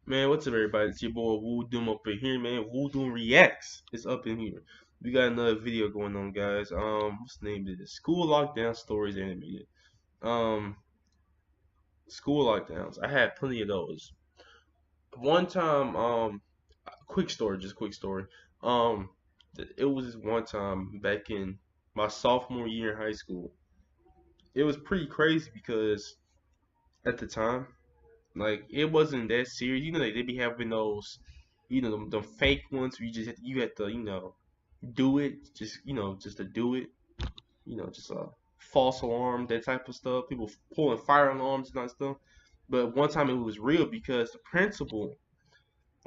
Man, what's up, everybody? It's your boy Woo Doom up in here, man. Woo Doom Reacts is up in here. We got another video going on, guys. What's the name of this? School lockdown stories animated. Um, School lockdowns. I had plenty of those. One time, quick story, just quick story. Um, it was this one time back in my sophomore year in high school. It was pretty crazy because at the time, like it wasn't that serious. They be having those, them fake ones where you had to, do it just, just to do it. Just a false alarm, that type of stuff. People pulling fire alarms and that stuff. But one time it was real because the principal,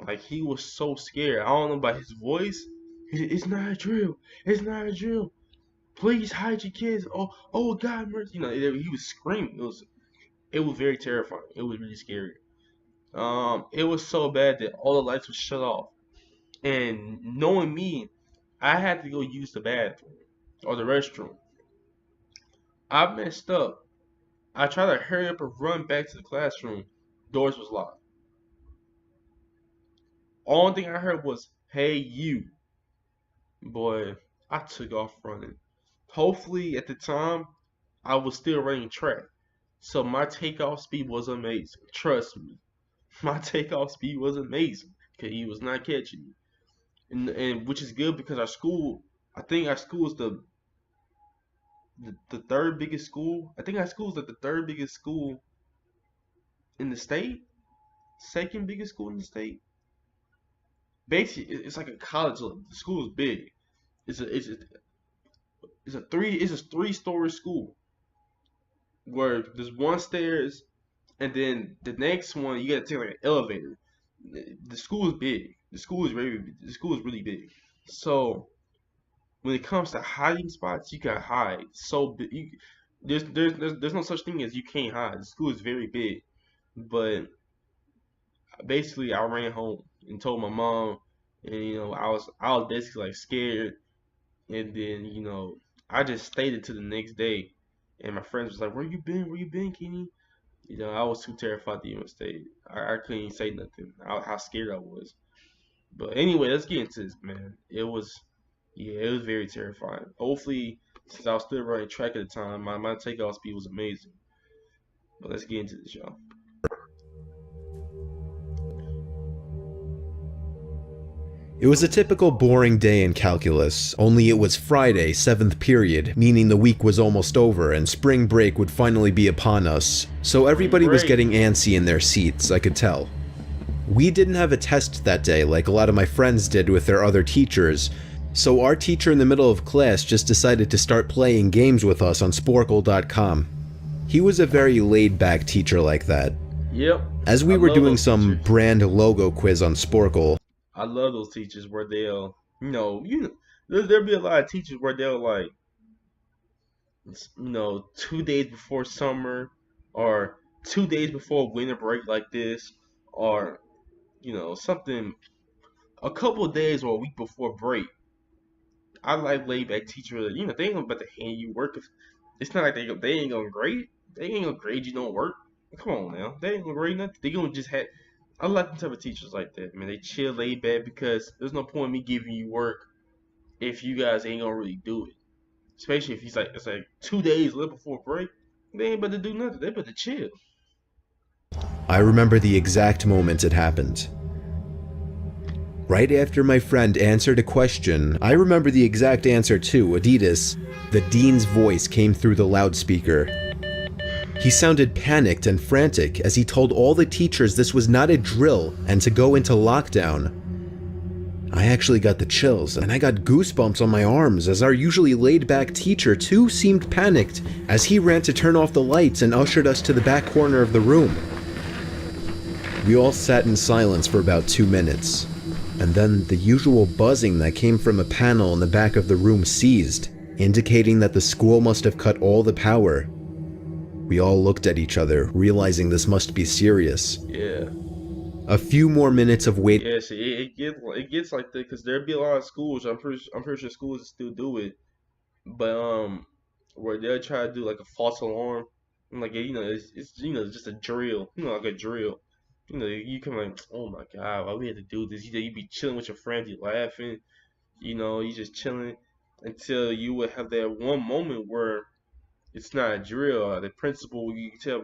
like he was so scared. I don't know about his voice. It's not a drill. It's not a drill. Please hide your kids. Oh God, mercy. He was screaming. It was very terrifying. It was really scary. It was so bad that all the lights were shut off. And knowing me, I had to go use the bathroom or the restroom. I messed up. I tried to hurry up and run back to the classroom. Doors was locked. Only thing I heard was, "Hey you." Boy, I took off running. Hopefully at the time I was still running track. So my takeoff speed was amazing. Trust me. My takeoff speed was amazing. Cause he was not catching me. And which is good because I think our school is the third biggest school. I think our school is like the third biggest school in the state, second biggest school in the state. Basically, it's like a college level. The school is big. It's a it's a it's a three-story school where there's one stairs and then the next one you got to take like an elevator. The school is big. The school is really big. So when it comes to hiding spots, you can hide so big. There's no such thing as you can't hide. The school is very big, but basically I ran home and told my mom, and I was basically like scared, and then I just stayed until the next day, and my friends was like, "Where you been? Where you been, Kenny?" I was too terrified to even stay. I couldn't even say nothing. How scared I was. But anyway, let's get into this, man. Yeah, it was very terrifying. Hopefully, since I was still running track at the time, my takeoff speed was amazing. But let's get into this, y'all. It was a typical boring day in calculus, only it was Friday, 7th period, meaning the week was almost over and spring break would finally be upon us, so Spring everybody was break. getting antsy in their seats, I could tell. We didn't have a test that day like a lot of my friends did with their other teachers, so our teacher in the middle of class just decided to start playing games with us on Sporkle.com. He was a very laid-back teacher like that. Yep. As I we were love doing those some teachers. brand logo quiz on Sporkle, I love those teachers where they'll, there'll be a lot of teachers where they'll like, 2 days before summer or 2 days before winter break like this, or something a couple of days or a week before break. I like laid back teachers. They ain't about to hand you work. It's not like they ain't gonna grade. They ain't gonna grade you no work. Come on now, they ain't gonna grade nothing. They gonna just have. I like them type of teachers like that, man. They chill, laid back because there's no point in me giving you work if you guys ain't gonna really do it. Especially if it's like 2 days left before break. They ain't about to do nothing. They about to chill. I remember the exact moment it happened. Right after my friend answered a question, I remember the exact answer too, Adidas. The dean's voice came through the loudspeaker. He sounded panicked and frantic as he told all the teachers this was not a drill and to go into lockdown. I actually got the chills, and I got goosebumps on my arms as our usually laid-back teacher too seemed panicked as he ran to turn off the lights and ushered us to the back corner of the room. We all sat in silence for about 2 minutes, and then the usual buzzing that came from a panel in the back of the room ceased, indicating that the school must have cut all the power. We all looked at each other, realizing this must be serious. Yeah. A few more minutes of waiting. Yeah, see, it gets like that because there'd be a lot of schools. I'm pretty sure schools still do it, but where they'll try to do like a false alarm, and like it's just a drill, like a drill. You know, you come like, oh my god, why we had to do this? You be chilling with your friends, you laughing, you just chilling until you would have that one moment where it's not a drill. The principal, you can tell,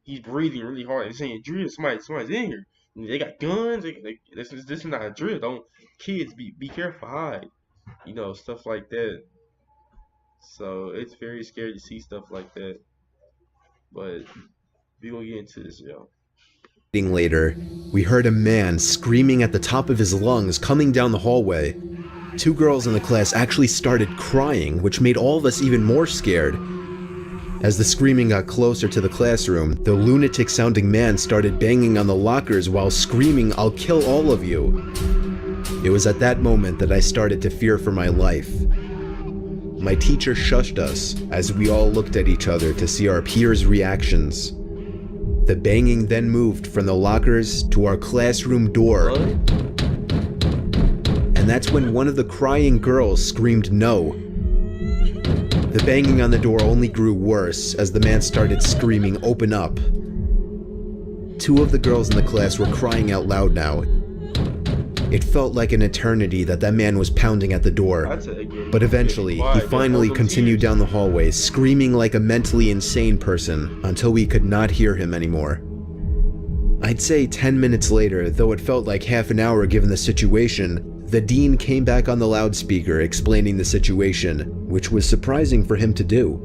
he's breathing really hard. He's saying drill, somebody's in here. They got guns. This is not a drill. Don't kids be careful, hide. Stuff like that. So it's very scary to see stuff like that. But we gonna get into this, yo. Later, we heard a man screaming at the top of his lungs coming down the hallway. Two girls in the class actually started crying, which made all of us even more scared. As the screaming got closer to the classroom, the lunatic-sounding man started banging on the lockers while screaming, "I'll kill all of you." It was at that moment that I started to fear for my life. My teacher shushed us as we all looked at each other to see our peers' reactions. The banging then moved from the lockers to our classroom door. And that's when one of the crying girls screamed no. The banging on the door only grew worse as the man started screaming, "Open up." Two of the girls in the class were crying out loud now. It felt like an eternity that man was pounding at the door. But eventually, he finally continued down the hallway, screaming like a mentally insane person until we could not hear him anymore. I'd say 10 minutes later, though it felt like half an hour given the situation, the dean came back on the loudspeaker explaining the situation, which was surprising for him to do.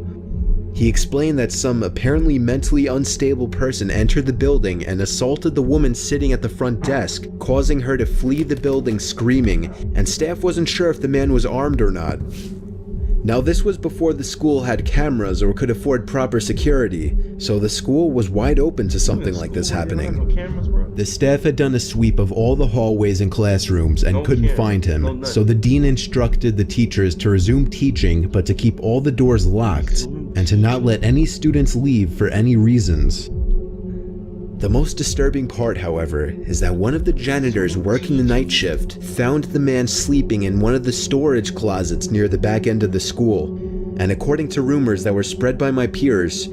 He explained that some apparently mentally unstable person entered the building and assaulted the woman sitting at the front desk, causing her to flee the building screaming, and staff wasn't sure if the man was armed or not. Now, this was before the school had cameras or could afford proper security, so the school was wide open to something like this happening. The staff had done a sweep of all the hallways and classrooms and couldn't find him, so the dean instructed the teachers to resume teaching but to keep all the doors locked and to not let any students leave for any reasons. The most disturbing part, however, is that one of the janitors working the night shift found the man sleeping in one of the storage closets near the back end of the school, and according to rumors that were spread by my peers,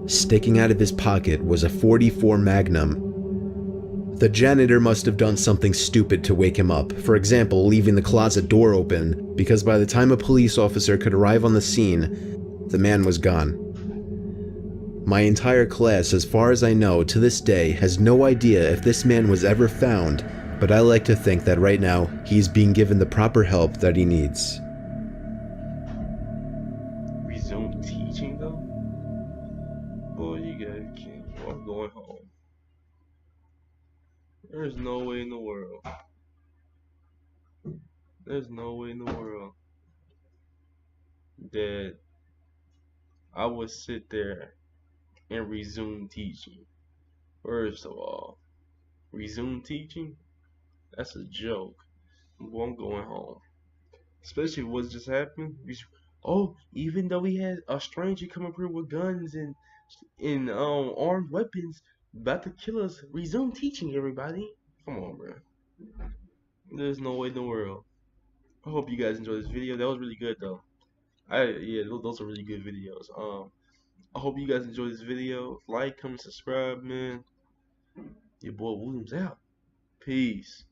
sticking out of his pocket was a .44 Magnum. The janitor must have done something stupid to wake him up, for example, leaving the closet door open, because by the time a police officer could arrive on the scene, the man was gone. My entire class, as far as I know, to this day, has no idea if this man was ever found, but I like to think that right now, he's being given the proper help that he needs. Resume teaching though? Boy, you guys can't. I'm going home. There's no way in the world. There's no way in the world that I would sit there and resume teaching. First of all, resume teaching? That's a joke. Well, I'm going home. Especially what's just happened. Oh, even though we had a stranger come up here with guns and armed weapons, about to kill us. Resume teaching, everybody. Come on, bro. There's no way in the world. I hope you guys enjoyed this video. That was really good though. Yeah, those are really good videos. I hope you guys enjoyed this video. Like, comment, subscribe, man. Your boy Williams out. Peace.